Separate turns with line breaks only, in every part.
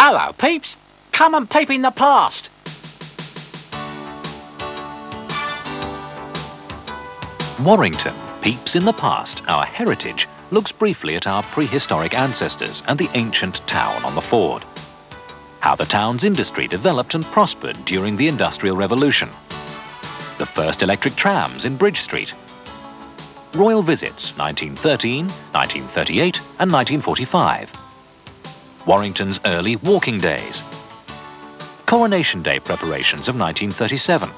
Hello, Peeps. Come and peep in the past.
Warrington, Peeps in the Past, our heritage, looks briefly at our prehistoric ancestors and the ancient town on the ford. How the town's industry developed and prospered during the Industrial Revolution. The first electric trams in Bridge Street. Royal visits 1913, 1938 and 1945. Warrington's early walking days. Coronation Day preparations of 1937.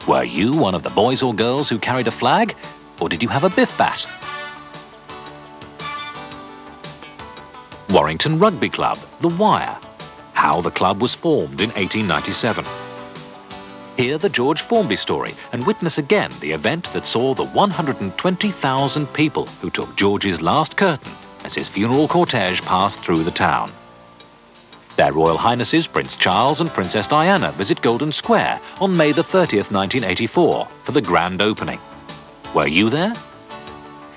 Were you one of the boys or girls who carried a flag, or did you have a biff bat? Warrington Rugby Club, The Wire. How the club was formed in 1897. Hear the George Formby story and witness again the event that saw the 120,000 people who took George's last curtain as his funeral cortege passed through the town. Their Royal Highnesses Prince Charles and Princess Diana visit Golden Square on May the 30th, 1984 for the grand opening. Were you there?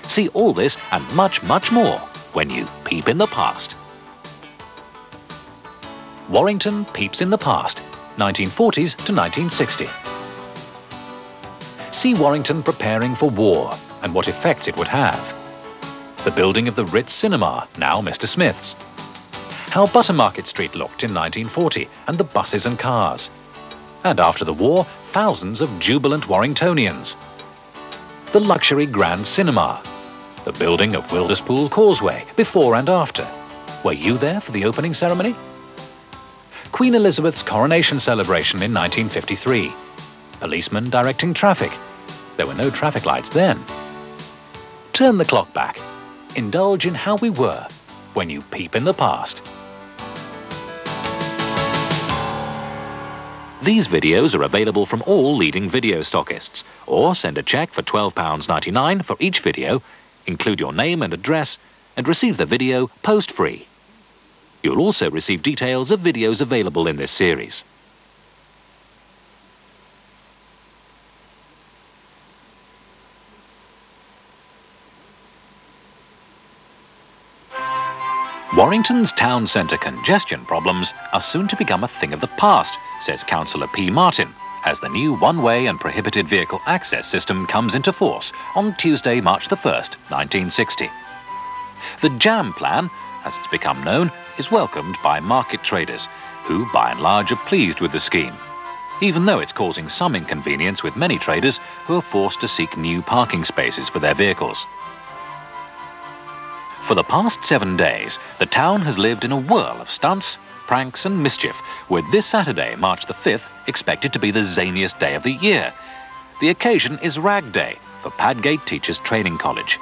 See all this and much, much more when you peep in the past. Warrington Peeps in the Past, 1940s to 1960. See Warrington preparing for war and what effects it would have. The building of the Ritz Cinema, now Mr. Smith's. How Buttermarket Street looked in 1940 and the buses and cars. And after the war, thousands of jubilant Warringtonians. The luxury Grand Cinema. The building of Wilderspool Causeway before and after. Were you there for the opening ceremony? Queen Elizabeth's coronation celebration in 1953. Policemen directing traffic. There were no traffic lights then. Turn the clock back. Indulge in how we were when you peep in the past. These videos are available from all leading video stockists, or send a cheque for £12.99 for each video, include your name and address, and receive the video post-free. You'll also receive details of videos available in this series. Warrington's town centre congestion problems are soon to become a thing of the past, says Councillor P. Martin, as the new one-way and prohibited vehicle access system comes into force on Tuesday, March the 1st, 1960. The JAM plan, as it's become known, is welcomed by market traders, who by and large are pleased with the scheme, even though it's causing some inconvenience with many traders who are forced to seek new parking spaces for their vehicles. For the past 7 days, the town has lived in a whirl of stunts, pranks and mischief, with this Saturday, March the 5th, expected to be the zaniest day of the year. The occasion is Rag Day for Padgate Teachers Training College.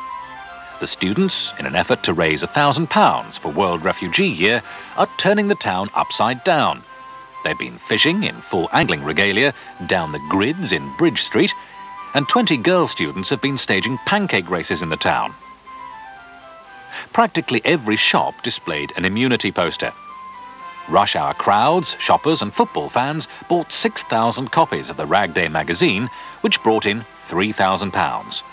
The students, in an effort to raise £1,000 for World Refugee Year, are turning the town upside down. They've been fishing in full angling regalia down the grids in Bridge Street, and 20 girl students have been staging pancake races in the town. Practically every shop displayed an immunity poster. Rush hour crowds, shoppers and football fans bought 6,000 copies of the Rag Day magazine, which brought in £3,000.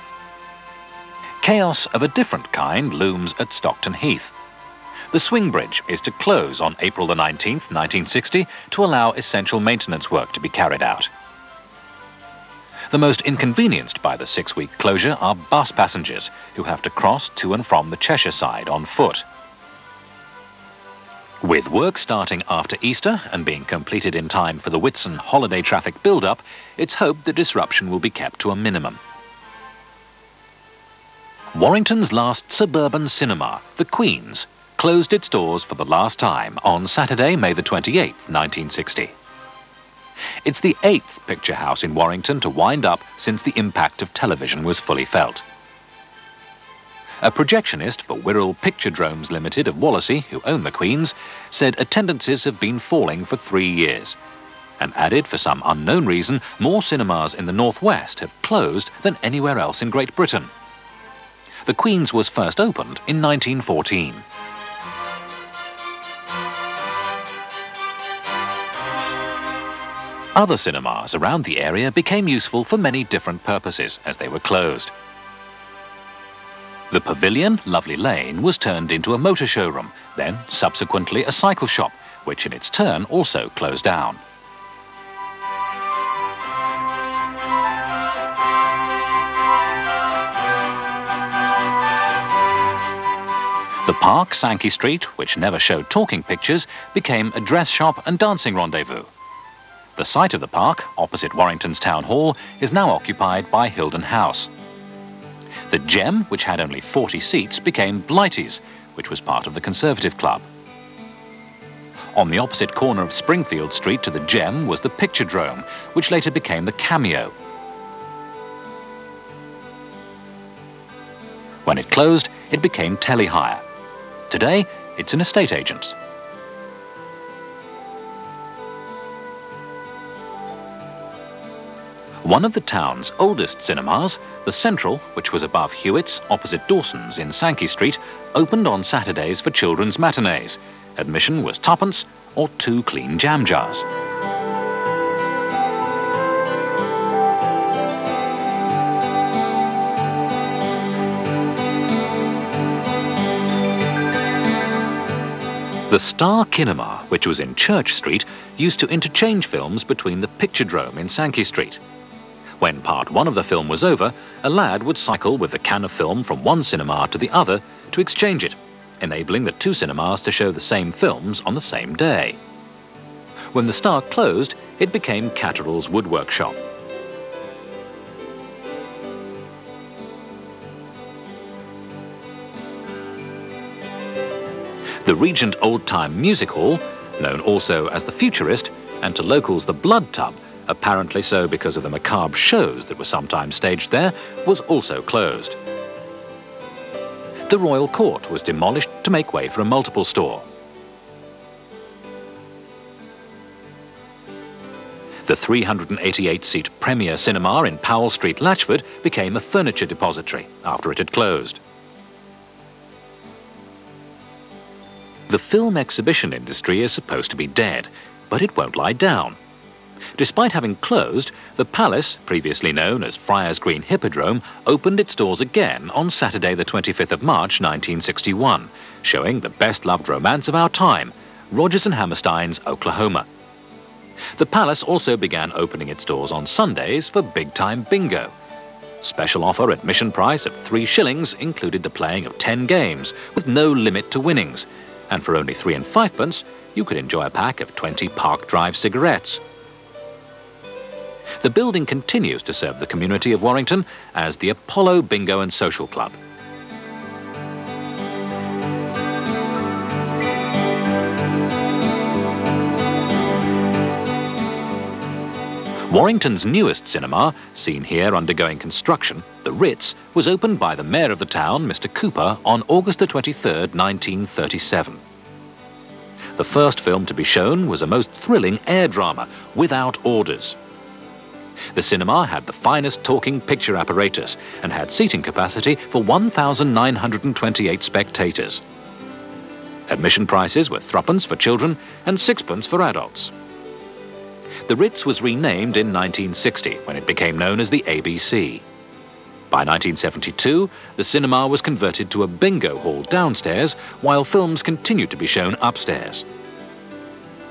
Chaos of a different kind looms at Stockton Heath. The swing bridge is to close on April the 19th, 1960, to allow essential maintenance work to be carried out. The most inconvenienced by the 6-week closure are bus passengers who have to cross to and from the Cheshire side on foot. With work starting after Easter and being completed in time for the Whitsun holiday traffic build-up, it's hoped the disruption will be kept to a minimum. Warrington's last suburban cinema, the Queen's, closed its doors for the last time on Saturday, May the 28th, 1960. It's the 8th picture house in Warrington to wind up since the impact of television was fully felt. A projectionist for Wirral Picturedromes Limited of Wallasey, who own the Queen's, said attendances have been falling for 3 years, and added for some unknown reason more cinemas in the northwest have closed than anywhere else in Great Britain. The Queen's was first opened in 1914. Other cinemas around the area became useful for many different purposes as they were closed. The Pavilion, Lovely Lane, was turned into a motor showroom, then subsequently a cycle shop, which in its turn also closed down. The park, Sankey Street, which never showed talking pictures, became a dress shop and dancing rendezvous. The site of the park, opposite Warrington's Town Hall, is now occupied by Hilden House. The Gem, which had only 40 seats, became Blighty's, which was part of the Conservative Club. On the opposite corner of Springfield Street to the Gem was the Picturedrome, which later became the Cameo. When it closed, it became Telehire. Today, it's an estate agent's. One of the town's oldest cinemas, the Central, which was above Hewitt's, opposite Dawson's in Sankey Street, opened on Saturdays for children's matinees. Admission was twopence or 2 clean jam jars. The Star Kinema, which was in Church Street, used to interchange films between the Picturedrome in Sankey Street. When part one of the film was over, a lad would cycle with the can of film from one cinema to the other to exchange it, enabling the 2 cinemas to show the same films on the same day. When the Star closed, it became Catterall's Woodwork Shop. The Regent Old Time Music Hall, known also as the Futurist, and to locals the Blood Tub, apparently so because of the macabre shows that were sometimes staged there, was also closed. The Royal Court was demolished to make way for a multiple store. The 388-seat Premier Cinema in Powell Street, Latchford, became a furniture depository after it had closed. The film exhibition industry is supposed to be dead, but it won't lie down. Despite having closed, the Palace, previously known as Friars Green Hippodrome, opened its doors again on Saturday the 25th of March 1961, showing the best-loved romance of our time, Rodgers and Hammerstein's Oklahoma. The Palace also began opening its doors on Sundays for big-time bingo. Special offer admission price of 3 shillings included the playing of 10 games with no limit to winnings, and for only 3 and 5pence, you could enjoy a pack of 20 Park Drive cigarettes. The building continues to serve the community of Warrington as the Apollo Bingo and Social Club. Warrington's newest cinema, seen here undergoing construction, the Ritz, was opened by the mayor of the town, Mr. Cooper, on August the 23rd, 1937. The first film to be shown was a most thrilling air drama, Without Orders. The cinema had the finest talking picture apparatus and had seating capacity for 1,928 spectators. Admission prices were 3pence for children and 6pence for adults. The Ritz was renamed in 1960 when it became known as the ABC. By 1972, the cinema was converted to a bingo hall downstairs while films continued to be shown upstairs.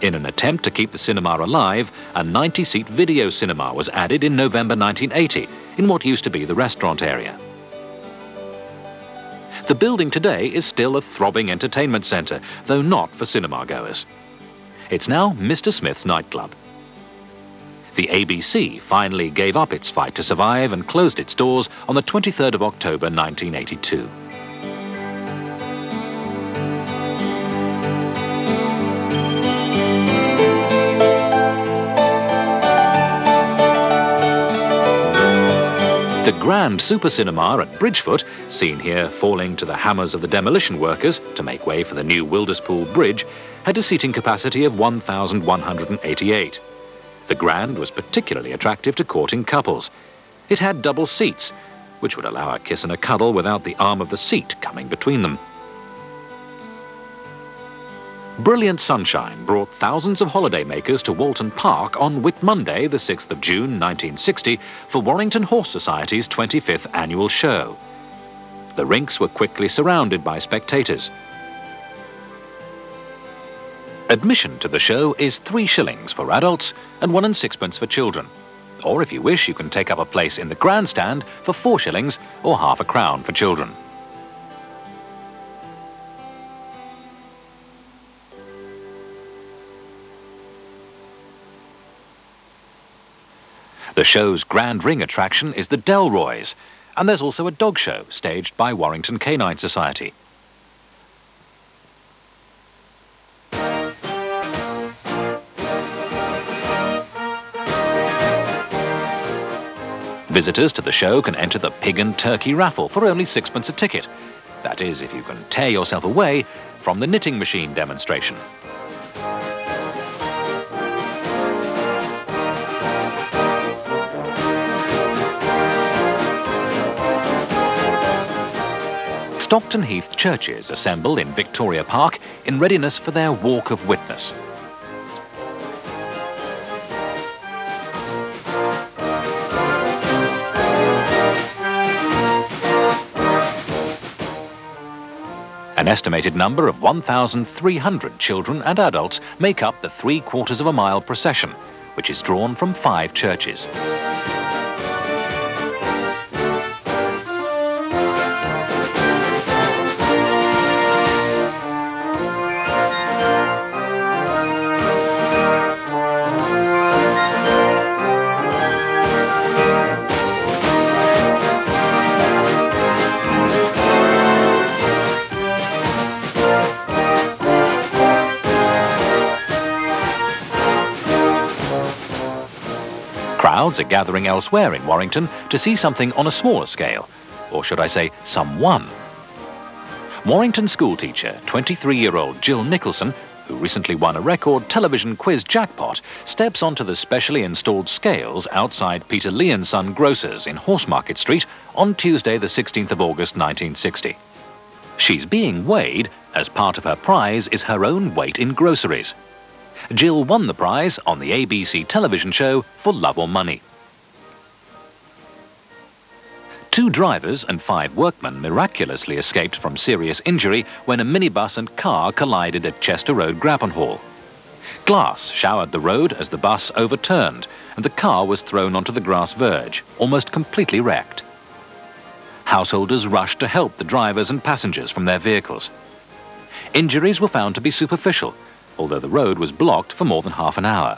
In an attempt to keep the cinema alive, a 90-seat video cinema was added in November 1980 in what used to be the restaurant area. The building today is still a throbbing entertainment centre, though not for cinema goers. It's now Mr. Smith's nightclub. The ABC finally gave up its fight to survive and closed its doors on the 23rd of October 1982. The Grand Super Cinema at Bridgefoot, seen here falling to the hammers of the demolition workers to make way for the new Wilderspool Bridge, had a seating capacity of 1,188. The Grand was particularly attractive to courting couples. It had double seats, which would allow a kiss and a cuddle without the arm of the seat coming between them. Brilliant sunshine brought thousands of holidaymakers to Walton Park on Whit Monday, the 6th of June 1960, for Warrington Horse Society's 25th annual show. The rinks were quickly surrounded by spectators. Admission to the show is 3 shillings for adults and 1 and 6pence for children. Or if you wish, you can take up a place in the grandstand for 4 shillings or half a crown for children. The show's grand ring attraction is the Delroys, and there's also a dog show staged by Warrington Canine Society. Visitors to the show can enter the pig and turkey raffle for only 6pence a ticket. That is, if you can tear yourself away from the knitting machine demonstration. Stockton Heath churches assemble in Victoria Park in readiness for their Walk of Witness. An estimated number of 1,300 children and adults make up the 3/4 of a mile procession, which is drawn from 5 churches. Crowds are gathering elsewhere in Warrington to see something on a smaller scale, or should I say, someone. Warrington schoolteacher, 23-year-old Jill Nicholson, who recently won a record television quiz jackpot, steps onto the specially installed scales outside Peter Lee & Son Grocers in Horsemarket Street on Tuesday the 16th of August 1960. She's being weighed as part of her prize is her own weight in groceries. Jill won the prize on the ABC television show For Love or Money. 2 drivers and 5 workmen miraculously escaped from serious injury when a minibus and car collided at Chester Road, Grappenhall. Glass showered the road as the bus overturned and the car was thrown onto the grass verge, almost completely wrecked. Householders rushed to help the drivers and passengers from their vehicles. Injuries were found to be superficial, although the road was blocked for more than half an hour.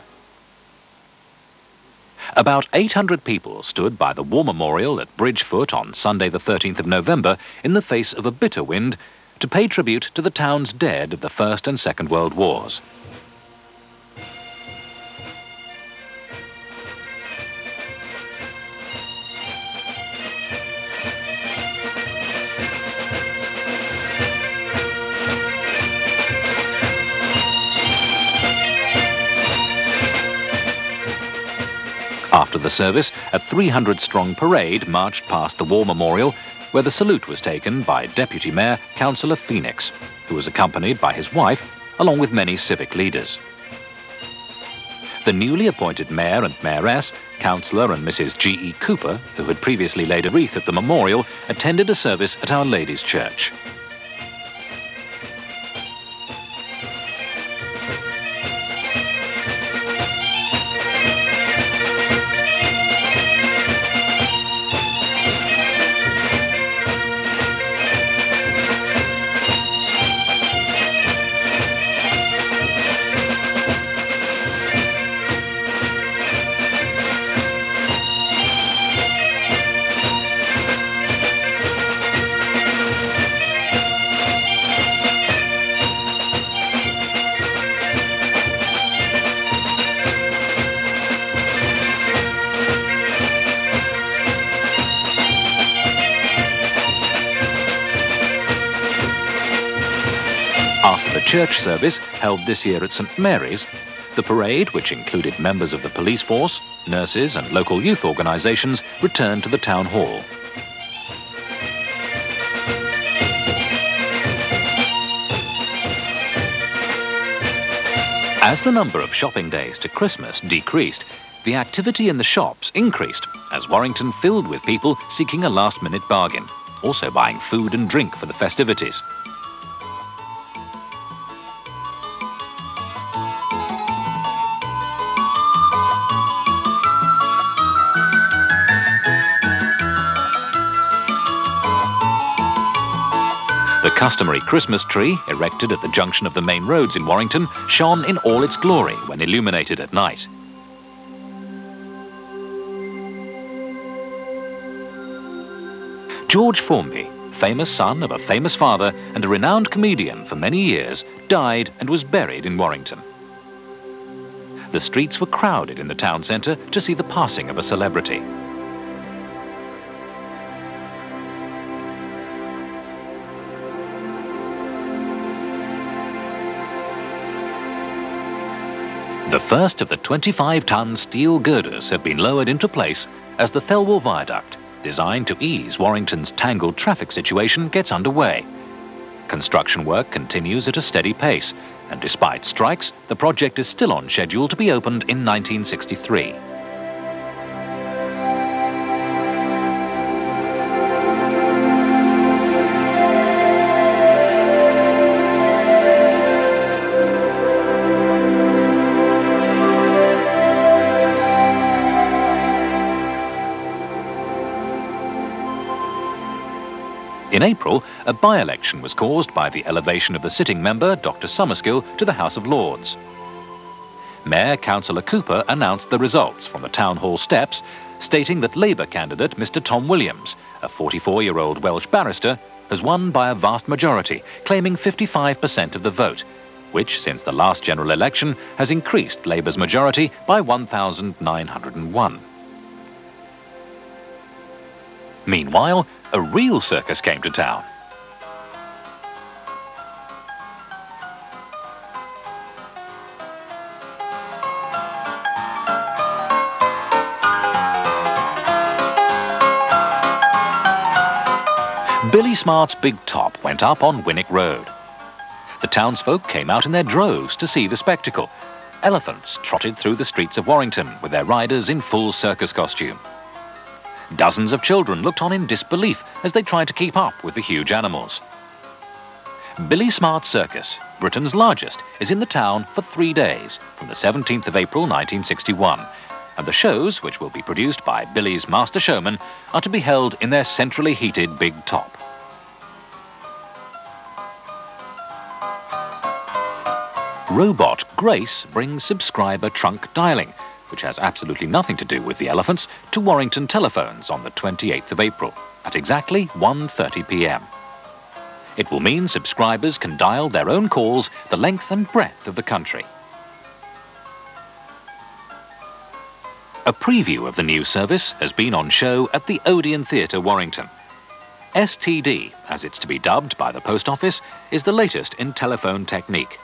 About 800 people stood by the War Memorial at Bridgefoot on Sunday the 13th of November in the face of a bitter wind to pay tribute to the town's dead of the First and Second World Wars. After the service, a 300-strong parade marched past the War Memorial, where the salute was taken by Deputy Mayor Councillor Phoenix, who was accompanied by his wife, along with many civic leaders. The newly appointed Mayor and Mayoress, Councillor and Mrs. G.E. Cooper, who had previously laid a wreath at the memorial, attended a service at Our Lady's Church. After the church service, held this year at St Mary's, the parade, which included members of the police force, nurses and local youth organisations, returned to the town hall. As the number of shopping days to Christmas decreased, the activity in the shops increased as Warrington filled with people seeking a last-minute bargain, also buying food and drink for the festivities. The customary Christmas tree, erected at the junction of the main roads in Warrington, shone in all its glory when illuminated at night. George Formby, famous son of a famous father and a renowned comedian for many years, died and was buried in Warrington. The streets were crowded in the town centre to see the passing of a celebrity. The first of the 25-ton steel girders have been lowered into place as the Thelwall Viaduct, designed to ease Warrington's tangled traffic situation, gets underway. Construction work continues at a steady pace, and despite strikes, the project is still on schedule to be opened in 1963. In April, a by-election was caused by the elevation of the sitting member, Dr. Summerskill, to the House of Lords. Mayor Councillor Cooper announced the results from the Town Hall steps, stating that Labour candidate Mr. Tom Williams, a 44-year-old Welsh barrister, has won by a vast majority, claiming 55% of the vote, which, since the last general election, has increased Labour's majority by 1,901. Meanwhile, a real circus came to town. Billy Smart's big top went up on Winnick Road. The townsfolk came out in their droves to see the spectacle. Elephants trotted through the streets of Warrington with their riders in full circus costume. Dozens of children looked on in disbelief as they tried to keep up with the huge animals. Billy Smart's Circus, Britain's largest, is in the town for 3 days, from the 17th of April 1961, and the shows, which will be produced by Billy's master showman, are to be held in their centrally heated big top. Robot Grace brings subscriber trunk dialing, which has absolutely nothing to do with the elephants, to Warrington telephones on the 28th of April at exactly 1:30 p.m. It will mean subscribers can dial their own calls the length and breadth of the country. A preview of the new service has been on show at the Odeon Theatre, Warrington. STD, as it's to be dubbed by the Post Office, is the latest in telephone technique.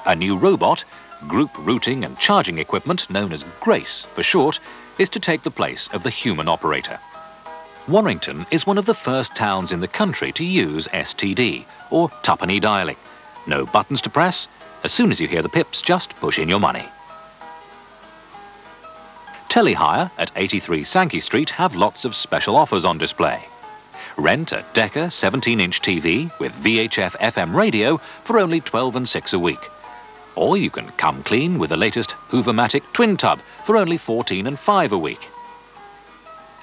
A new robot, group routing and charging equipment known as Grace for short, is to take the place of the human operator. Warrington is one of the first towns in the country to use STD, or tuppenny dialing. No buttons to press. As soon as you hear the pips, just push in your money. Telehire at 83 Sankey Street have lots of special offers on display. Rent a Decca 17-inch TV with VHF FM radio for only $12 and $6 a week. Or you can come clean with the latest Hoover-matic twin tub for only $14 and $5 a week.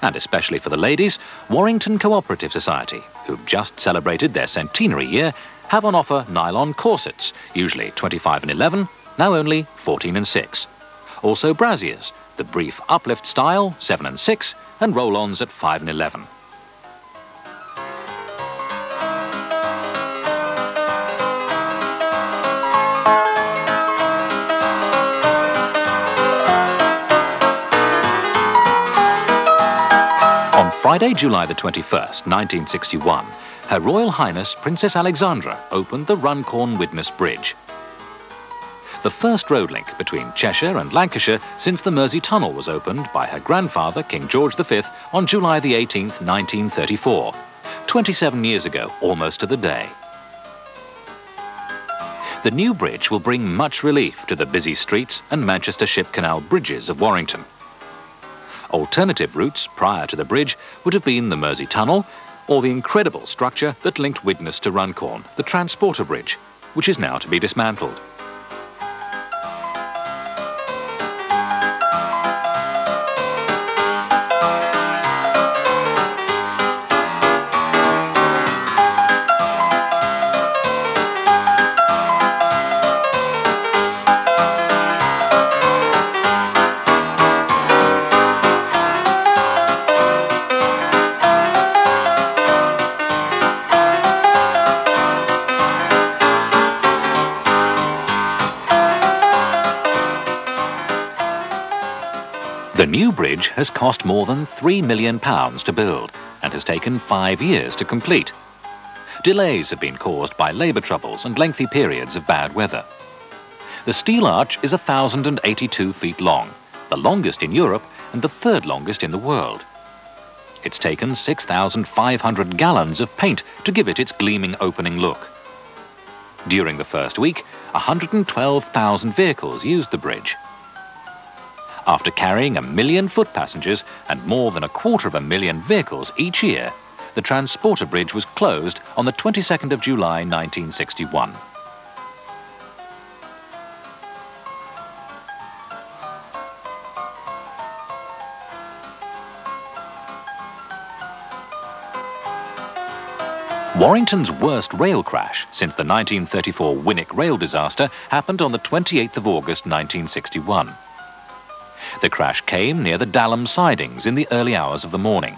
And especially for the ladies, Warrington Cooperative Society, who've just celebrated their centenary year, have on offer nylon corsets, usually $25 and $11, now only $14 and $6. Also brassiers, the brief uplift style, $7 and $6, and roll-ons at $5 and $11. Friday, July the 21st, 1961, Her Royal Highness Princess Alexandra opened the Runcorn Widnes Bridge. The first road link between Cheshire and Lancashire since the Mersey Tunnel was opened by her grandfather, King George V, on July the 18th, 1934, 27 years ago, almost to the day. The new bridge will bring much relief to the busy streets and Manchester Ship Canal bridges of Warrington. Alternative routes prior to the bridge would have been the Mersey Tunnel or the incredible structure that linked Widnes to Runcorn, the Transporter Bridge, which is now to be dismantled. new bridge has cost more than £3 million to build and has taken 5 years to complete. Delays have been caused by labour troubles and lengthy periods of bad weather. The steel arch is 1,082 feet long, the longest in Europe and the third longest in the world. It's taken 6,500 gallons of paint to give it its gleaming opening look. During the first week, 112,000 vehicles used the bridge. After carrying 1 million foot passengers and more than 250,000 vehicles each year, the Transporter Bridge was closed on the 22nd of July 1961. Warrington's worst rail crash since the 1934 Winwick rail disaster happened on the 28th of August 1961. The crash came near the Dalham sidings in the early hours of the morning.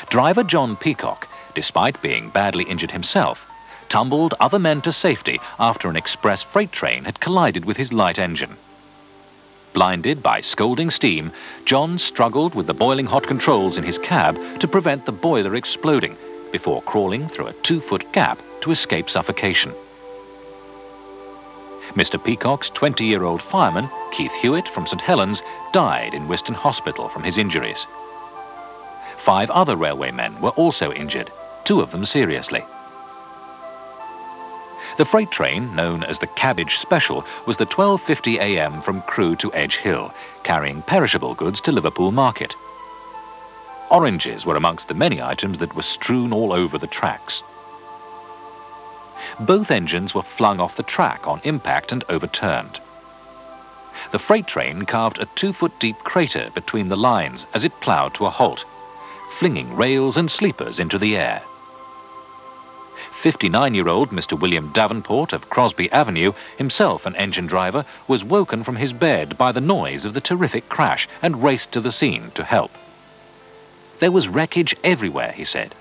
Driver John Peacock, despite being badly injured himself, tumbled other men to safety after an express freight train had collided with his light engine. Blinded by scalding steam, John struggled with the boiling hot controls in his cab to prevent the boiler exploding before crawling through a 2-foot gap to escape suffocation. Mr. Peacock's 20-year-old fireman, Keith Hewitt from St Helens, died in Wiston Hospital from his injuries. 5 other railway men were also injured, 2 of them seriously. The freight train, known as the Cabbage Special, was the 12:50 a.m. from Crewe to Edge Hill, carrying perishable goods to Liverpool Market. Oranges were amongst the many items that were strewn all over the tracks. Both engines were flung off the track on impact and overturned. The freight train carved a 2-foot-deep crater between the lines as it ploughed to a halt, flinging rails and sleepers into the air. 59-year-old Mr. William Davenport of Crosby Avenue, himself an engine driver, was woken from his bed by the noise of the terrific crash and raced to the scene to help. There was wreckage everywhere, he said.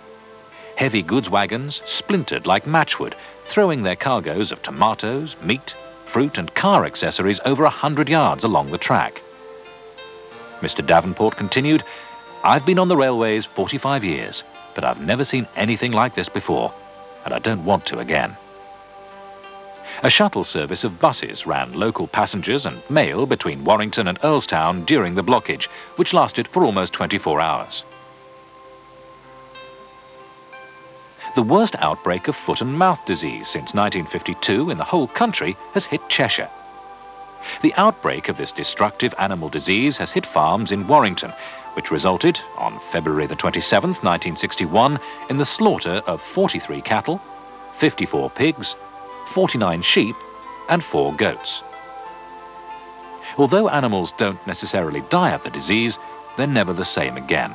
Heavy goods wagons splintered like matchwood, throwing their cargoes of tomatoes, meat, fruit and car accessories over 100 yards along the track. Mr. Davenport continued, "I've been on the railways 45 years, but I've never seen anything like this before, and I don't want to again." A shuttle service of buses ran local passengers and mail between Warrington and Earlstown during the blockage, which lasted for almost 24 hours. The worst outbreak of foot and mouth disease since 1952 in the whole country has hit Cheshire. The outbreak of this destructive animal disease has hit farms in Warrington, which resulted, on February the 27th, 1961, in the slaughter of 43 cattle, 54 pigs, 49 sheep and 4 goats. Although animals don't necessarily die of the disease, they're never the same again.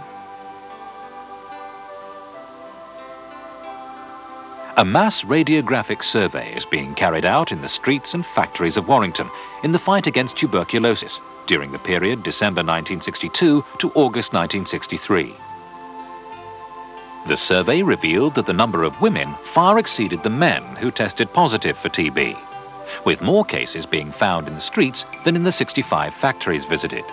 A mass radiographic survey is being carried out in the streets and factories of Warrington in the fight against tuberculosis during the period December 1962 to August 1963. The survey revealed that the number of women far exceeded the men who tested positive for TB, with more cases being found in the streets than in the 65 factories visited.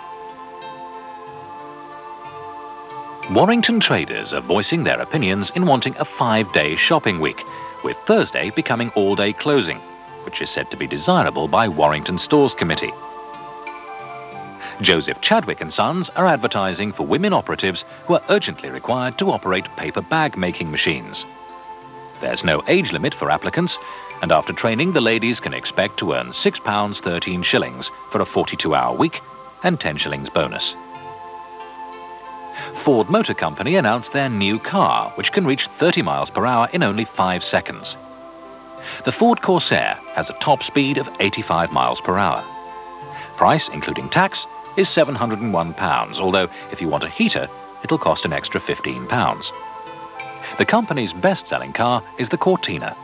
Warrington traders are voicing their opinions in wanting a 5-day shopping week, with Thursday becoming all-day closing, which is said to be desirable by Warrington Stores Committee. Joseph Chadwick & Sons are advertising for women operatives who are urgently required to operate paper bag making machines. There's no age limit for applicants, and after training the ladies can expect to earn £6.13 for a 42-hour week and 10 shillings bonus. Ford Motor Company announced their new car, which can reach 30 miles per hour in only 5 seconds. The Ford Corsair has a top speed of 85 miles per hour. Price, including tax, is £701, although if you want a heater, it'll cost an extra £15. The company's best-selling car is the Cortina.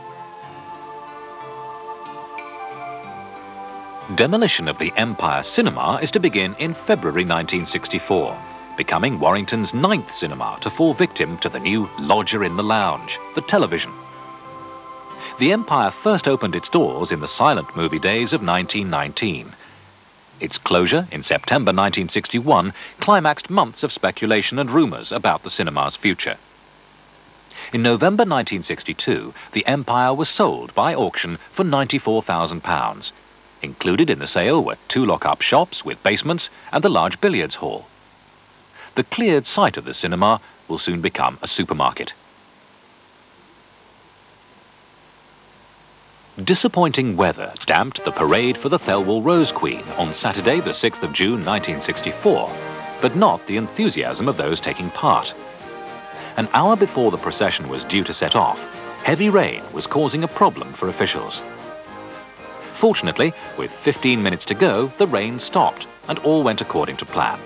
Demolition of the Empire Cinema is to begin in February 1964. Becoming Warrington's 9th cinema to fall victim to the new lodger in the lounge, the television. The Empire first opened its doors in the silent movie days of 1919. Its closure in September 1961 climaxed months of speculation and rumours about the cinema's future. In November 1962, the Empire was sold by auction for £94,000. Included in the sale were 2 lock-up shops with basements and the large billiards hall. The cleared site of the cinema will soon become a supermarket. Disappointing weather damped the parade for the Thelwall Rose Queen on Saturday the 6th of June 1964, but not the enthusiasm of those taking part. An hour before the procession was due to set off, heavy rain was causing a problem for officials. Fortunately, with 15 minutes to go, the rain stopped and all went according to plan.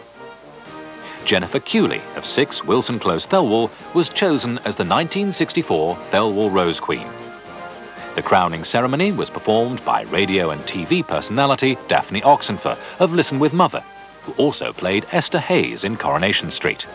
Jennifer Cooley of 6 Wilson Close, Thelwall, was chosen as the 1964 Thelwall Rose Queen. The crowning ceremony was performed by radio and TV personality Daphne Oxenfer of Listen with Mother, who also played Esther Hayes in Coronation Street.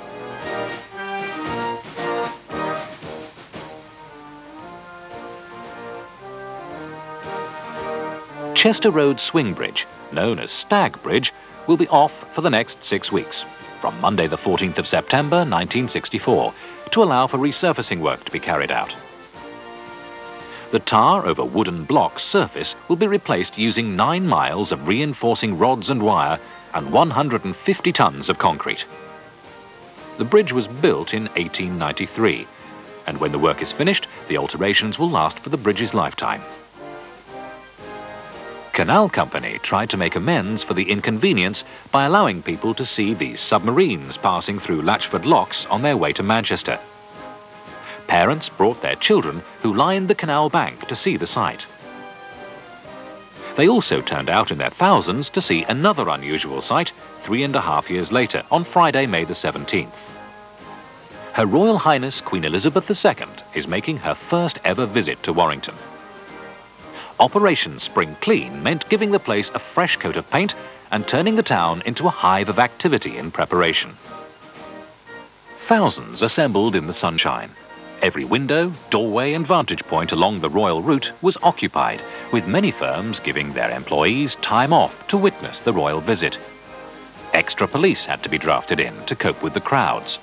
Chester Road Swing Bridge, known as Stag Bridge, will be off for the next 6 weeks, from Monday the 14th of September 1964, to allow for resurfacing work to be carried out. The tar over wooden blocks surface will be replaced using 9 miles of reinforcing rods and wire and 150 tons of concrete. The bridge was built in 1893, and when the work is finished, the alterations will last for the bridge's lifetime. Canal Company tried to make amends for the inconvenience by allowing people to see these submarines passing through Latchford locks on their way to Manchester. Parents brought their children who lined the canal bank to see the sight. They also turned out in their thousands to see another unusual sight 3.5 years later, on Friday, May the 17th. Her Royal Highness Queen Elizabeth II is making her first ever visit to Warrington. Operation Spring Clean meant giving the place a fresh coat of paint and turning the town into a hive of activity in preparation. Thousands assembled in the sunshine. Every window, doorway and vantage point along the royal route was occupied, with many firms giving their employees time off to witness the royal visit. Extra police had to be drafted in to cope with the crowds.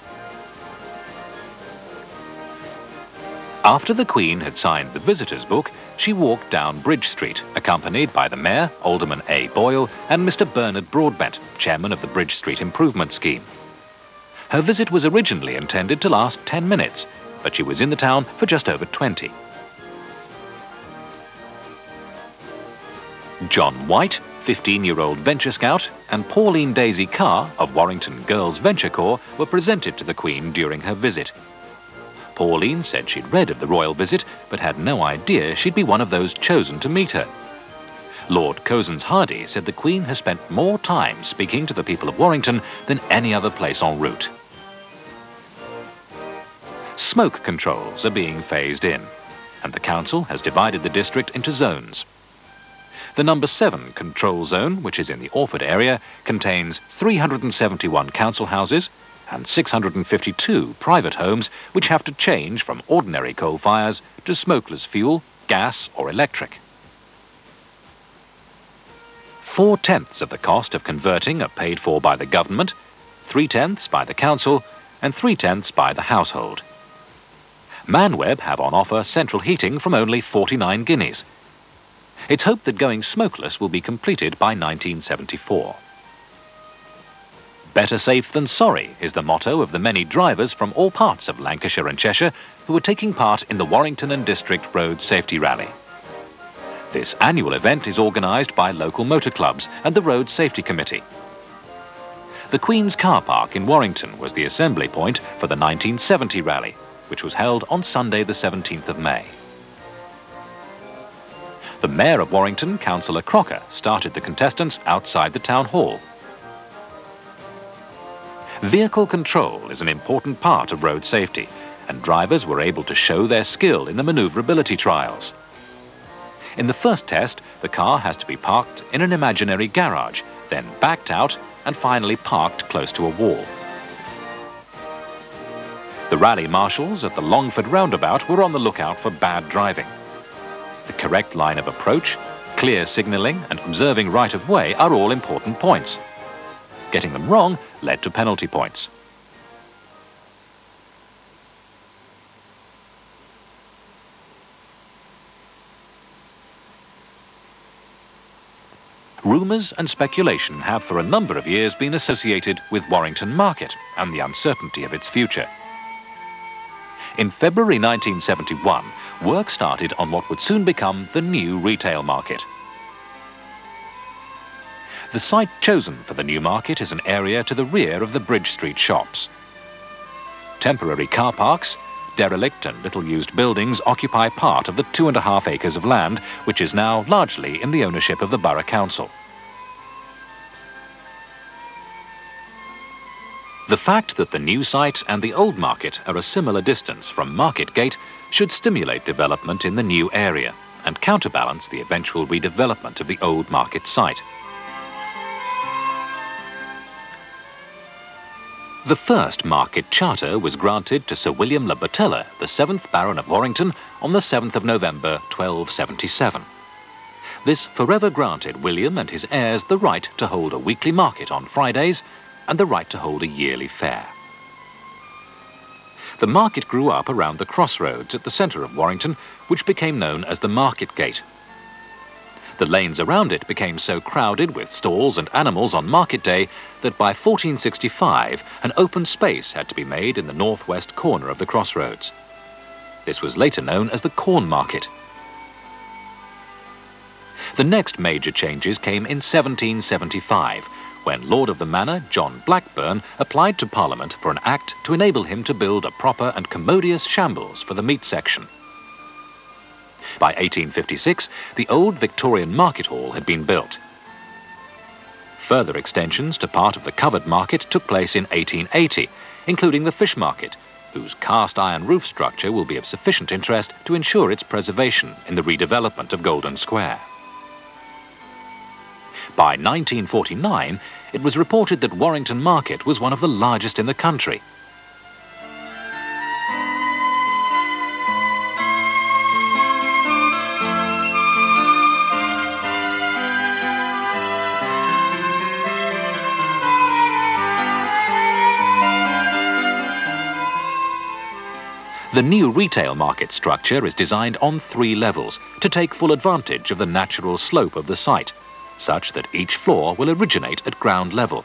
After the Queen had signed the visitors' book, she walked down Bridge Street, accompanied by the Mayor, Alderman A. Boyle, and Mr. Bernard Broadbent, Chairman of the Bridge Street Improvement Scheme. Her visit was originally intended to last 10 minutes, but she was in the town for just over 20. John White, 15-year-old Venture Scout, and Pauline Daisy Carr of Warrington Girls Venture Corps were presented to the Queen during her visit. Pauline said she'd read of the royal visit, but had no idea she'd be one of those chosen to meet her. Lord Cosens Hardy said the Queen has spent more time speaking to the people of Warrington than any other place en route. Smoke controls are being phased in, and the council has divided the district into zones. The number 7 control zone, which is in the Orford area, contains 371 council houses and 652 private homes which have to change from ordinary coal fires to smokeless fuel, gas or electric. 4/10 of the cost of converting are paid for by the government, 3/10 by the council and 3/10 by the household. Manweb have on offer central heating from only 49 guineas. It's hoped that going smokeless will be completed by 1974. Better safe than sorry is the motto of the many drivers from all parts of Lancashire and Cheshire who are taking part in the Warrington and District Road Safety Rally. This annual event is organised by local motor clubs and the Road Safety Committee. The Queen's Car Park in Warrington was the assembly point for the 1970 rally, which was held on Sunday the 17th of May. The Mayor of Warrington, Councillor Crocker, started the contestants outside the Town Hall. Vehicle control is an important part of road safety, and drivers were able to show their skill in the manoeuvrability trials. In the first test, the car has to be parked in an imaginary garage, then backed out and finally parked close to a wall. The rally marshals at the Longford roundabout were on the lookout for bad driving. The correct line of approach, Clear signalling and observing right-of-way are all important points. Getting them wrong led to penalty points. Rumours and speculation have for a number of years been associated with Warrington Market and the uncertainty of its future. In February 1971, work started on what would soon become the new retail market. The site chosen for the new market is an area to the rear of the Bridge Street shops. Temporary car parks, derelict and little-used buildings occupy part of the 2.5 acres of land, which is now largely in the ownership of the Borough Council. The fact that the new site and the old market are a similar distance from Market Gate should stimulate development in the new area and counterbalance the eventual redevelopment of the old market site. The first market charter was granted to Sir William Le Botella, the 7th Baron of Warrington, on the 7th of November 1277. This forever granted William and his heirs the right to hold a weekly market on Fridays and the right to hold a yearly fair. The market grew up around the crossroads at the centre of Warrington, which became known as the Market Gate. The lanes around it became so crowded with stalls and animals on market day that by 1465 an open space had to be made in the northwest corner of the crossroads. This was later known as the Corn Market. The next major changes came in 1775, when Lord of the Manor, John Blackburn, applied to Parliament for an act to enable him to build a proper and commodious shambles for the meat section. By 1856, the old Victorian Market Hall had been built. Further extensions to part of the covered market took place in 1880, including the fish market, whose cast iron roof structure will be of sufficient interest to ensure its preservation in the redevelopment of Golden Square. By 1949, it was reported that Warrington Market was one of the largest in the country. The new retail market structure is designed on 3 levels to take full advantage of the natural slope of the site, such that each floor will originate at ground level.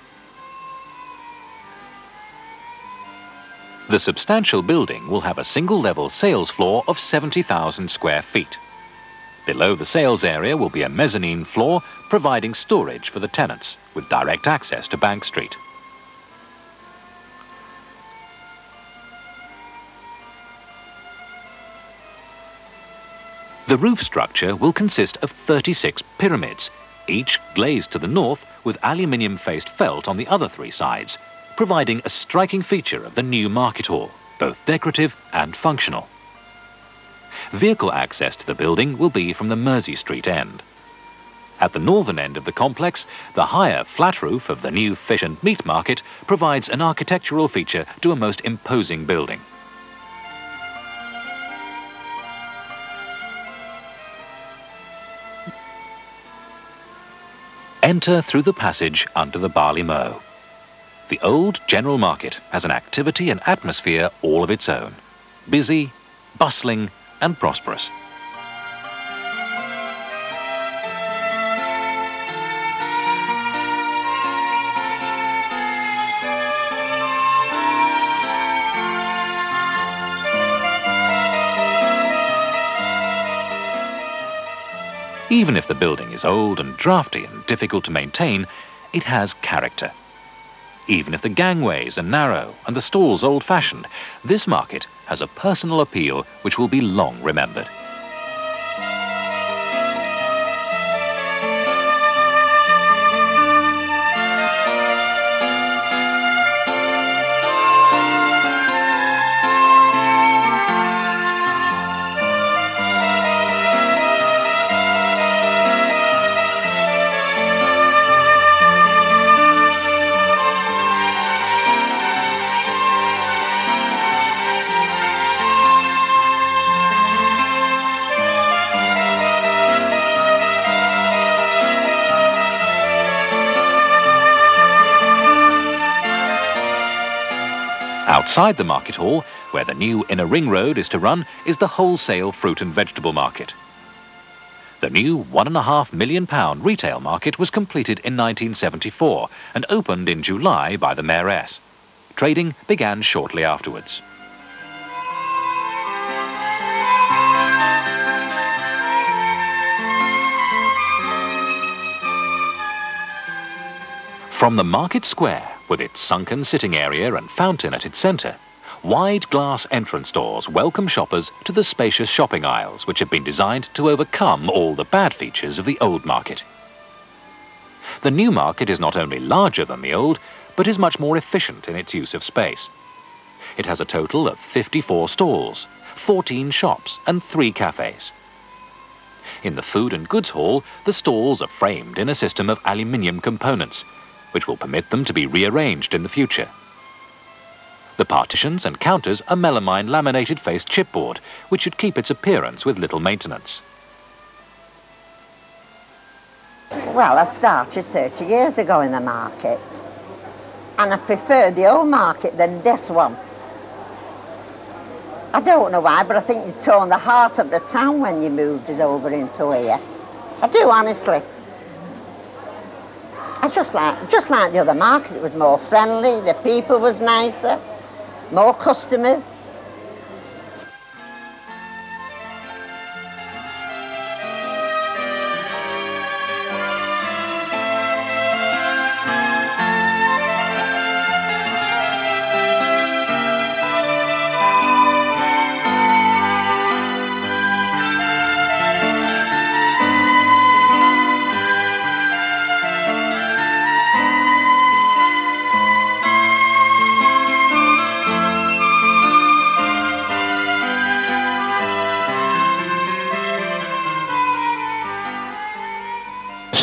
The substantial building will have a single-level sales floor of 70,000 square feet. Below the sales area will be a mezzanine floor providing storage for the tenants, with direct access to Bank Street. The roof structure will consist of 36 pyramids, each glazed to the north with aluminium-faced felt on the other 3 sides, providing a striking feature of the new market hall, both decorative and functional. Vehicle access to the building will be from the Mersey Street end. At the northern end of the complex, the higher flat roof of the new fish and meat market provides an architectural feature to a most imposing building. Enter through the passage under the barley mow. The old general market has an activity and atmosphere all of its own. Busy, bustling and prosperous. Even if the building is old and drafty and difficult to maintain, it has character. Even if the gangways are narrow and the stalls old-fashioned, this market has a personal appeal which will be long remembered. Outside the market hall, where the new inner ring road is to run, is the wholesale fruit and vegetable market. The new £1.5 million retail market was completed in 1974 and opened in July by the mayoress. Trading began shortly afterwards. From the market square, with its sunken sitting area and fountain at its centre, wide glass entrance doors welcome shoppers to the spacious shopping aisles which have been designed to overcome all the bad features of the old market. The new market is not only larger than the old, but is much more efficient in its use of space. It has a total of 54 stalls, 14 shops and 3 cafes. In the food and goods hall, the stalls are framed in a system of aluminium components, which will permit them to be rearranged in the future. The partitions and counters are melamine laminated-faced chipboard, which should keep its appearance with little maintenance.
Well, I started 30 years ago in the market, and I prefer the old market than this one. I don't know why, but I think you tone the heart of the town when you moved us over into here. I do, honestly. I just like the other market. It was more friendly, the people was nicer, more customers.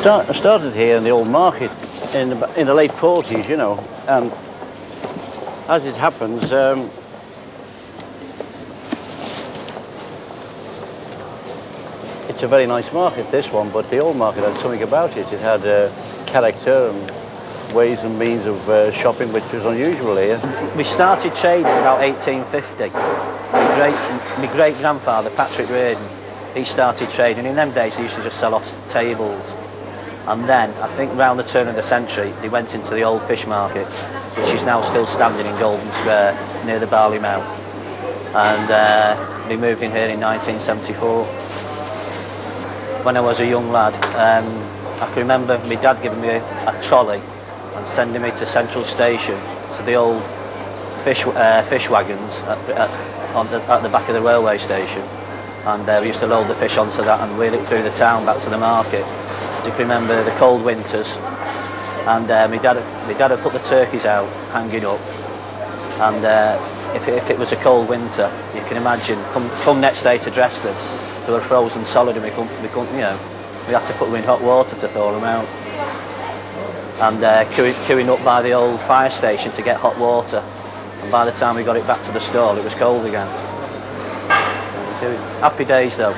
I started here in the old market in the late 40s, you know, and as it happens, it's a very nice market, this one, but the old market had something about it. It had character and ways and means of shopping which was unusual here.
We started trading about 1850. My great-grandfather, Patrick Reardon, he started trading. In them days, he used to just sell off tables. And then, I think round the turn of the century, they went into the old fish market, which is now still standing in Golden Square, near the Barley Mount. And we moved in here in 1974. When I was a young lad, I can remember my dad giving me a trolley and sending me to Central Station, to the old fish wagons at the back of the railway station. And we used to load the fish onto that and wheel it through the town back to the market. I can remember the cold winters, and my dad had put the turkeys out, hanging up, and if it was a cold winter, you can imagine, come next day to dress them, they were frozen solid, and we couldn't, you know, we had to put them in hot water to thaw them out, and queuing up by the old fire station to get hot water, and by the time we got it back to the stall, it was cold again. So, happy days though,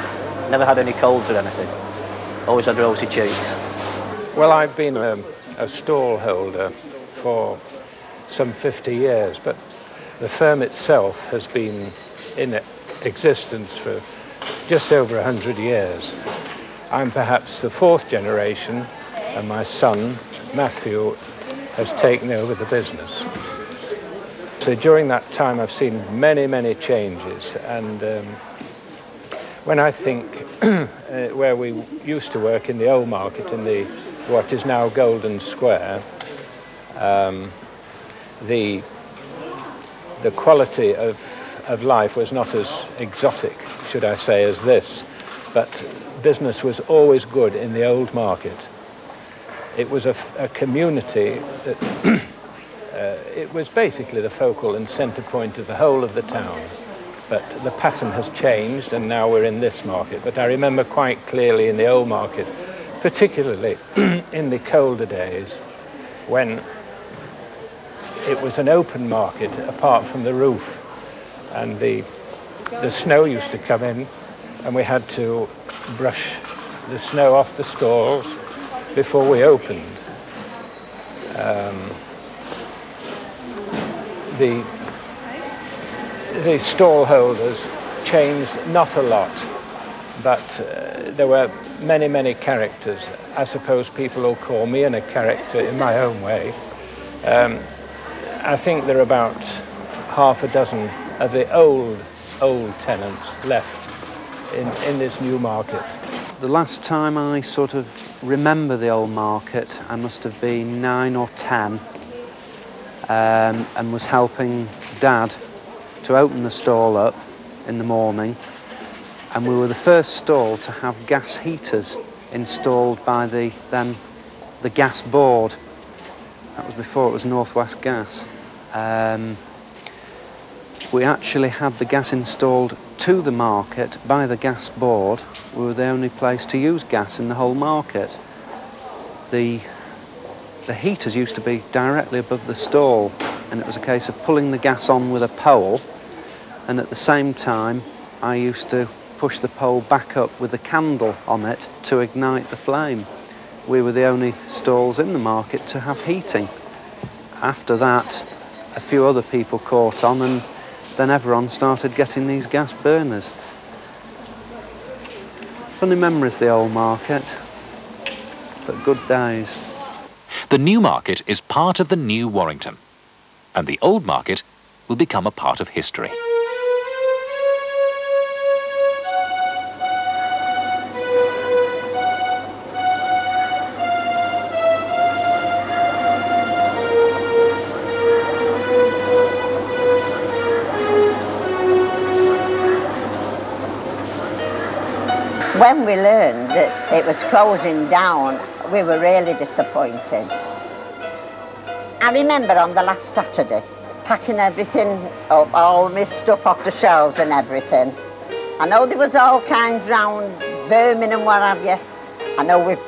never had any colds or anything. Always had rosy cheeks.
Well, I've been a stall holder for some 50 years, but the firm itself has been in existence for just over 100 years. I'm perhaps the 4th generation, and my son, Matthew, has taken over the business. So during that time, I've seen many, many changes, and when I think where we used to work in the old market, in what is now Golden Square, the quality of life was not as exotic, should I say, as this, but business was always good in the old market. It was a community that it was basically the focal and centre point of the whole of the town. But the pattern has changed, and now we're in this market. But I remember quite clearly in the old market, particularly in the colder days, when it was an open market apart from the roof, and the snow used to come in, and we had to brush the snow off the stalls before we opened. the stall holders changed not a lot, but there were many characters. I suppose people will call me a character in my own way. I think there are about half a dozen of the old tenants left in this new market.
The last time I sort of remember the old market, I must have been 9 or 10, and was helping Dad to open the stall up in the morning, and we were the first stall to have gas heaters installed by the gas board. That was before it was North West Gas. We actually had the gas installed to the market by the gas board. We were the only place to use gas in the whole market. The heaters used to be directly above the stall, and it was a case of pulling the gas on with a pole, and at the same time I used to push the pole back up with a candle on it to ignite the flame. We were the only stalls in the market to have heating. After that, a few other people caught on, and then everyone started getting these gas burners. Funny memories, the old market, but good days.
The new market is part of the new Warrington, and the old market will become a part of history.
When we learned that it was closing down, we were really disappointed. I remember on the last Saturday, packing everything up, all my stuff off the shelves and everything. I know there was all kinds round Birmingham and what have you. I know we've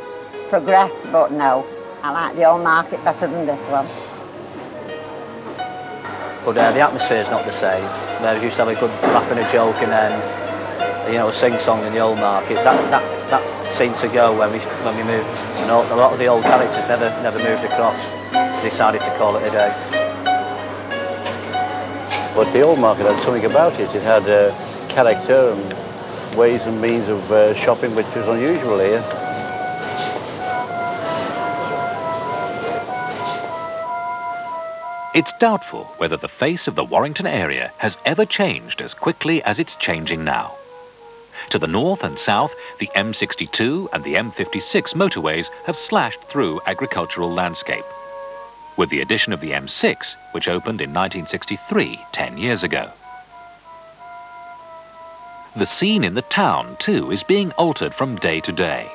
progressed, but no, I like the old market better than this one.
But the atmosphere's not the same. We used to have a good laugh and a joke, and then a sing-song in the old market. That seemed to go when we moved. A lot of the old characters never moved across. Decided to call it a day.
But the old market had something about it. It had character and ways and means of shopping which was unusual here.
It's doubtful whether the face of the Warrington area has ever changed as quickly as it's changing now. To the north and south, the M62 and the M56 motorways have slashed through agricultural landscape, with the addition of the M6, which opened in 1963, 10 years ago. The scene in the town, too, is being altered from day to day.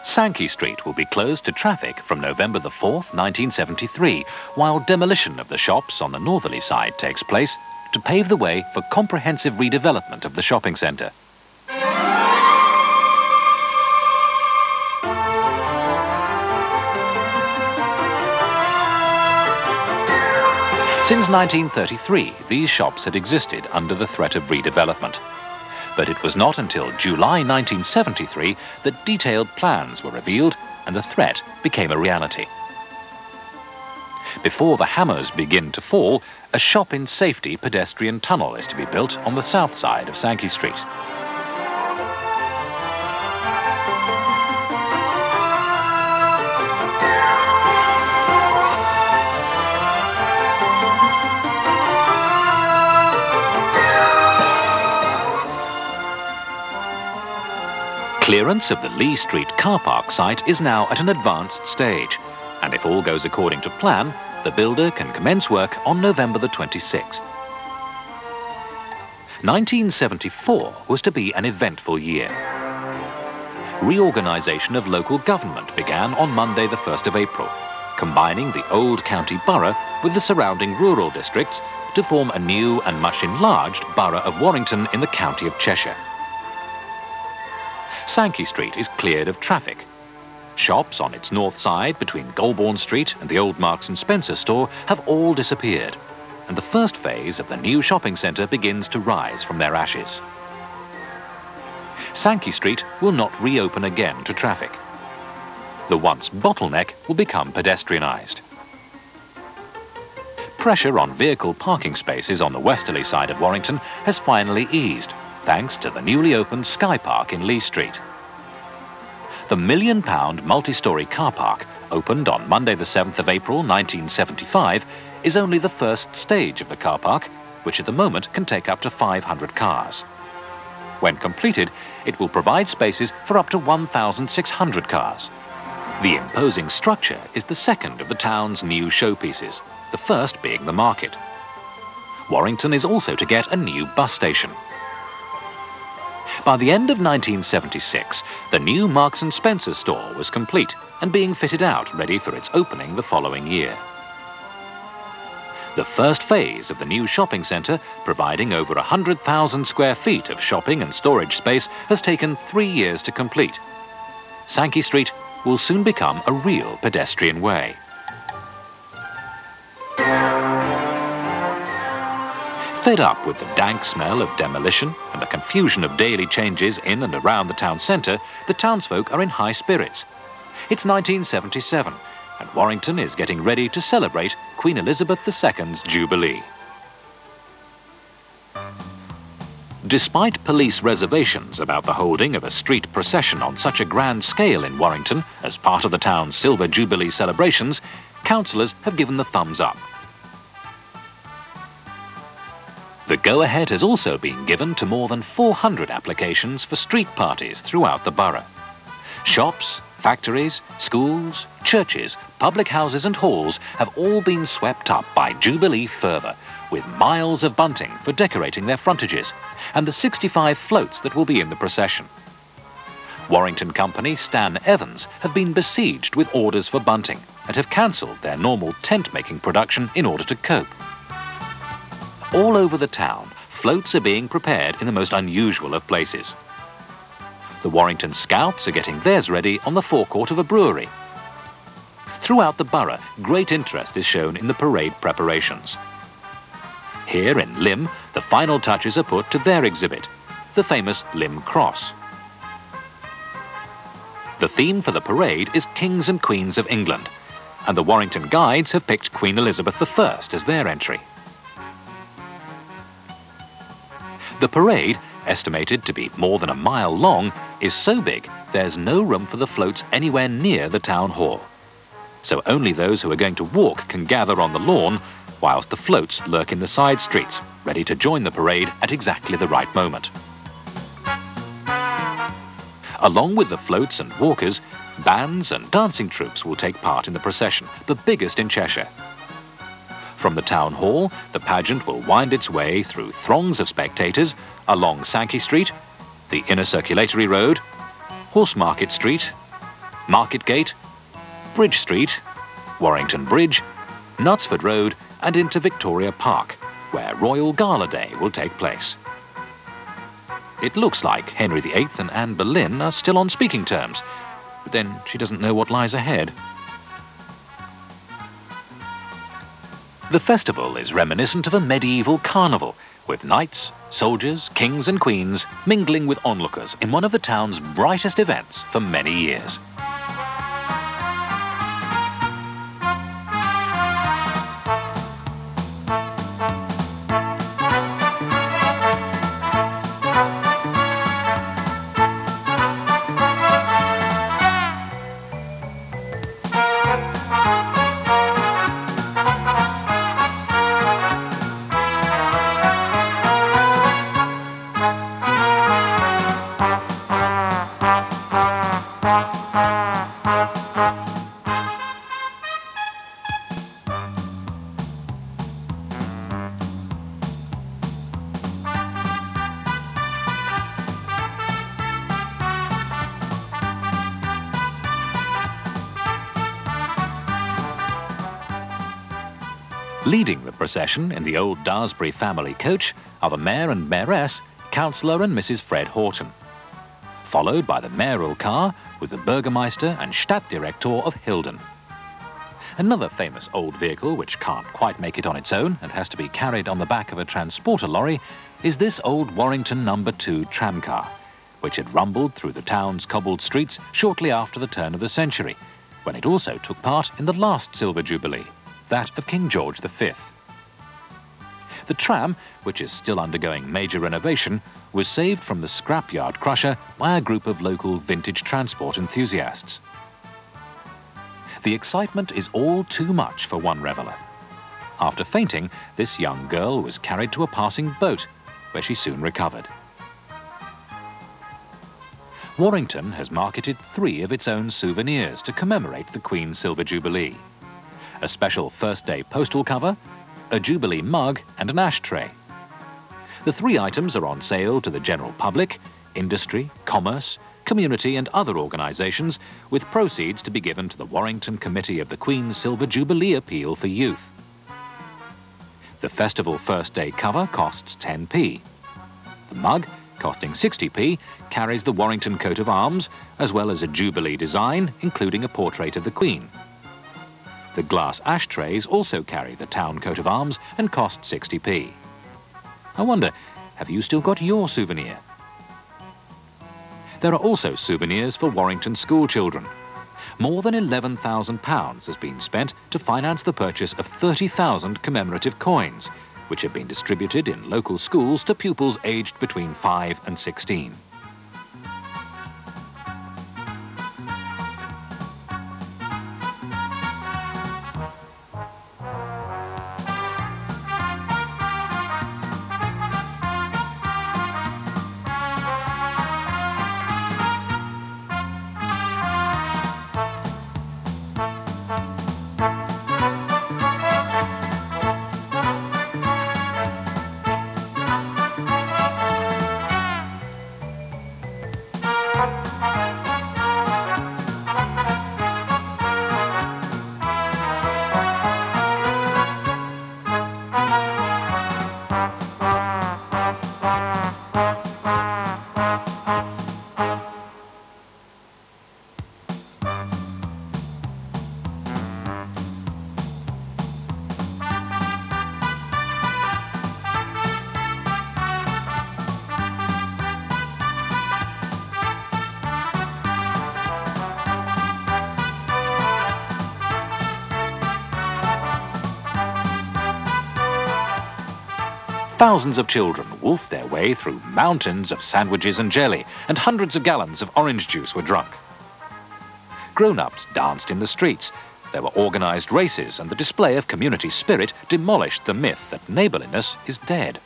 Sankey Street will be closed to traffic from November the 4th, 1973, while demolition of the shops on the northerly side takes place to pave the way for comprehensive redevelopment of the shopping centre. Since 1933, these shops had existed under the threat of redevelopment. But it was not until July 1973 that detailed plans were revealed and the threat became a reality. Before the hammers begin to fall, a shop-in-safety pedestrian tunnel is to be built on the south side of Sankey Street. Clearance of the Lee Street car park site is now at an advanced stage, and if all goes according to plan, the builder can commence work on November the 26th. 1974 was to be an eventful year. Reorganisation of local government began on Monday the 1st of April, combining the old county borough with the surrounding rural districts to form a new and much enlarged borough of Warrington in the county of Cheshire. Sankey Street is cleared of traffic. Shops on its north side between Golborne Street and the old Marks and Spencer store have all disappeared, and the first phase of the new shopping centre begins to rise from their ashes. Sankey Street will not reopen again to traffic. The once bottleneck will become pedestrianised. pressure on vehicle parking spaces on the westerly side of Warrington has finally eased, thanks to the newly opened Sky Park in Lee Street. The £1 million multi-storey car park, opened on Monday the 7th of April 1975, is only the first stage of the car park, which at the moment can take up to 500 cars. When completed, it will provide spaces for up to 1,600 cars. The imposing structure is the second of the town's new showpieces, the first being the market. Warrington is also to get a new bus station. By the end of 1976, the new Marks & Spencer store was complete and being fitted out, ready for its opening the following year. The first phase of the new shopping centre, providing over 100,000 square feet of shopping and storage space, has taken 3 years to complete. Sankey Street will soon become a real pedestrian way. Fed up with the dank smell of demolition and the confusion of daily changes in and around the town centre, the townsfolk are in high spirits. It's 1977, and Warrington is getting ready to celebrate Queen Elizabeth II's Jubilee. Despite police reservations about the holding of a street procession on such a grand scale in Warrington as part of the town's Silver Jubilee celebrations, councillors have given the thumbs up. The go-ahead has also been given to more than 400 applications for street parties throughout the borough. Shops, factories, schools, churches, public houses and halls have all been swept up by Jubilee fervour, with miles of bunting for decorating their frontages, and the 65 floats that will be in the procession. Warrington company Stan Evans have been besieged with orders for bunting and have cancelled their normal tent-making production in order to cope. All over the town, floats are being prepared in the most unusual of places. The Warrington Scouts are getting theirs ready on the forecourt of a brewery. Throughout the borough, great interest is shown in the parade preparations. Here in Lymm, the final touches are put to their exhibit, the famous Lymm Cross. The theme for the parade is Kings and Queens of England, and the Warrington Guides have picked Queen Elizabeth I as their entry. The parade, estimated to be more than a mile long, is so big there's no room for the floats anywhere near the town hall. So only those who are going to walk can gather on the lawn, whilst the floats lurk in the side streets, ready to join the parade at exactly the right moment. Along with the floats and walkers, bands and dancing troupes will take part in the procession, the biggest in Cheshire. From the town hall, the pageant will wind its way through throngs of spectators along Sankey Street, the Inner Circulatory Road, Horsemarket Street, Market Gate, Bridge Street, Warrington Bridge, Knutsford Road and into Victoria Park, where Royal Gala Day will take place. It looks like Henry VIII and Anne Boleyn are still on speaking terms, but then she doesn't know what lies ahead. The festival is reminiscent of a medieval carnival, with knights, soldiers, kings and queens mingling with onlookers in one of the town's brightest events for many years. Leading the procession in the old Daresbury family coach are the Mayor and Mayoress, Councillor and Mrs. Fred Horton, followed by the mayoral car with the Burgermeister and Stadtdirektor of Hilden. Another famous old vehicle which can't quite make it on its own and has to be carried on the back of a transporter lorry is this old Warrington No. 2 tramcar, which had rumbled through the town's cobbled streets shortly after the turn of the century, when it also took part in the last Silver Jubilee, that of King George V. The tram, which is still undergoing major renovation, was saved from the scrapyard crusher by a group of local vintage transport enthusiasts. The excitement is all too much for one reveller. After fainting, this young girl was carried to a passing boat, where she soon recovered. Warrington has marketed 3 of its own souvenirs to commemorate the Queen's Silver Jubilee: a special first-day postal cover, a Jubilee mug and an ashtray. The 3 items are on sale to the general public, industry, commerce, community and other organisations, with proceeds to be given to the Warrington Committee of the Queen's Silver Jubilee Appeal for Youth. The festival first-day cover costs 10p. The mug, costing 60p, carries the Warrington coat of arms, as well as a Jubilee design, including a portrait of the Queen. The glass ashtrays also carry the town coat of arms and cost 60p. I wonder, have you still got your souvenir? There are also souvenirs for Warrington school children. More than £11,000 has been spent to finance the purchase of 30,000 commemorative coins, which have been distributed in local schools to pupils aged between 5 and 16. Thousands of children wolfed their way through mountains of sandwiches and jelly, and hundreds of gallons of orange juice were drunk. Grown-ups danced in the streets. There were organised races, and the display of community spirit demolished the myth that neighbourliness is dead.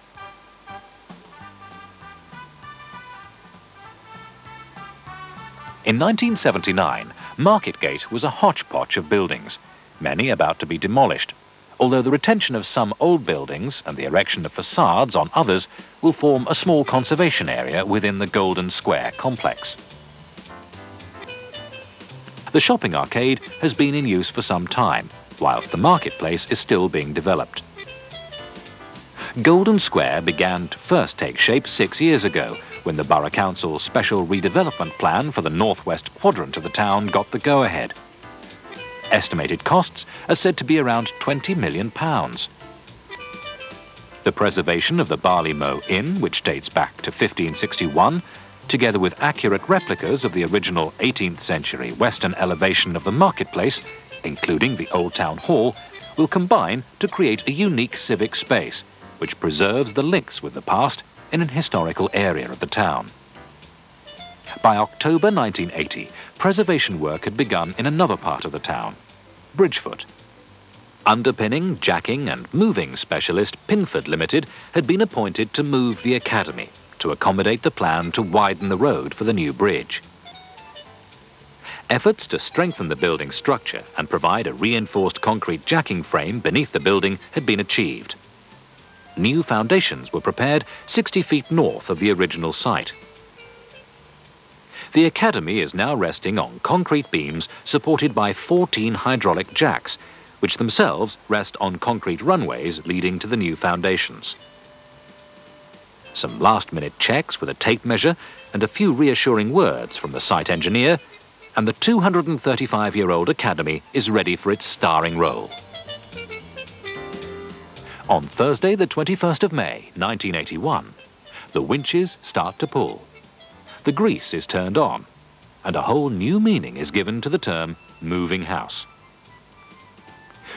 In 1979, Marketgate was a hodgepodge of buildings, many about to be demolished, although the retention of some old buildings and the erection of facades on others will form a small conservation area within the Golden Square complex. The shopping arcade has been in use for some time, whilst the marketplace is still being developed. Golden Square began to first take shape 6 years ago, when the Borough Council's special redevelopment plan for the northwest quadrant of the town got the go-ahead. Estimated costs are said to be around £20 million. The preservation of the Barley Mow Inn, which dates back to 1561, together with accurate replicas of the original 18th century western elevation of the marketplace, including the Old Town Hall, will combine to create a unique civic space, which preserves the links with the past in an historical area of the town. By October 1980, preservation work had begun in another part of the town, Bridgefoot. Underpinning, jacking and moving specialist Pinford Limited had been appointed to move the academy to accommodate the plan to widen the road for the new bridge. Efforts to strengthen the building structure and provide a reinforced concrete jacking frame beneath the building had been achieved. New foundations were prepared 60 feet north of the original site. The academy is now resting on concrete beams supported by 14 hydraulic jacks, which themselves rest on concrete runways leading to the new foundations. Some last-minute checks with a tape measure and a few reassuring words from the site engineer, and the 235-year-old academy is ready for its starring role. On Thursday, the 21st of May, 1981, the winches start to pull. The grease is turned on, and a whole new meaning is given to the term moving house.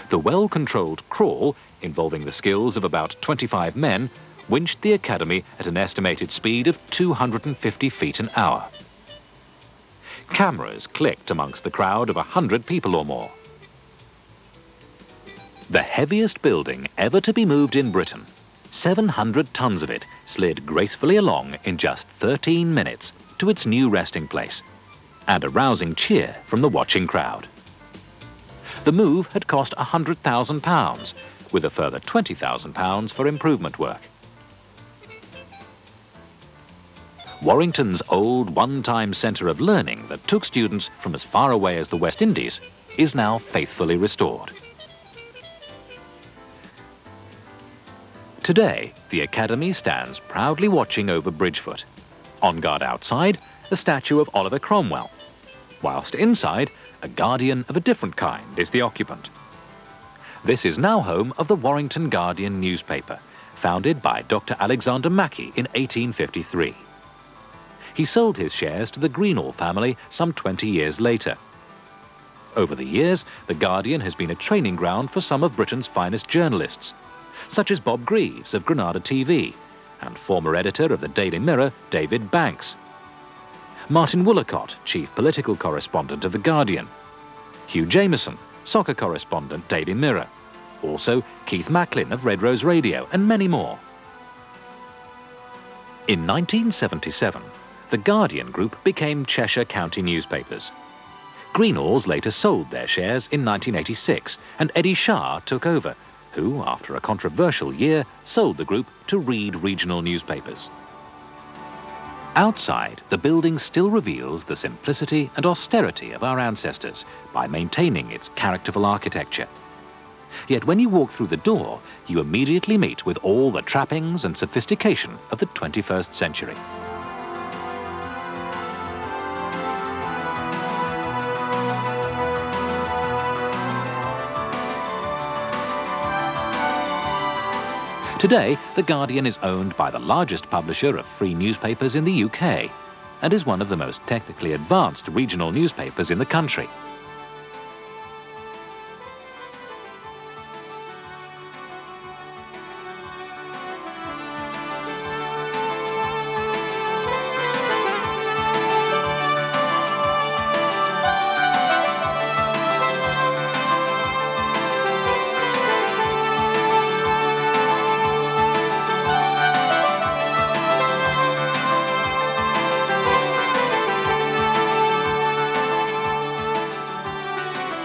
The well-controlled crawl, involving the skills of about 25 men, winched the Academy at an estimated speed of 250 feet an hour. Cameras clicked amongst the crowd of 100 people or more. The heaviest building ever to be moved in Britain, 700 tons of it, slid gracefully along in just 13 minutes to its new resting place, and a rousing cheer from the watching crowd. The move had cost £100,000, with a further £20,000 for improvement work. Warrington's old one-time centre of learning that took students from as far away as the West Indies is now faithfully restored. Today, the Academy stands proudly watching over Bridgefoot. On guard outside, a statue of Oliver Cromwell, whilst inside, a guardian of a different kind is the occupant. This is now home of the Warrington Guardian newspaper, founded by Dr. Alexander Mackie in 1853. He sold his shares to the Greenall family some 20 years later. Over the years, the Guardian has been a training ground for some of Britain's finest journalists, such as Bob Greaves of Granada TV and former editor of the Daily Mirror, David Banks. Martin Woolacott, chief political correspondent of The Guardian. Hugh Jameson, soccer correspondent, Daily Mirror. Also Keith Macklin of Red Rose Radio, and many more. In 1977, the Guardian Group became Cheshire County Newspapers. Greenalls later sold their shares in 1986, and Eddie Shah took over, who, after a controversial year, sold the group to Reed Regional Newspapers. Outside, the building still reveals the simplicity and austerity of our ancestors by maintaining its characterful architecture. Yet when you walk through the door, you immediately meet with all the trappings and sophistication of the 21st century. Today, The Guardian is owned by the largest publisher of free newspapers in the UK and is one of the most technically advanced regional newspapers in the country.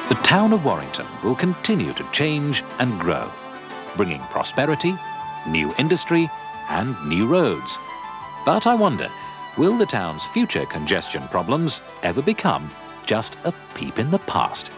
The town of Warrington will continue to change and grow, bringing prosperity, new industry and new roads. But I wonder, will the town's future congestion problems ever become just a peep in the past?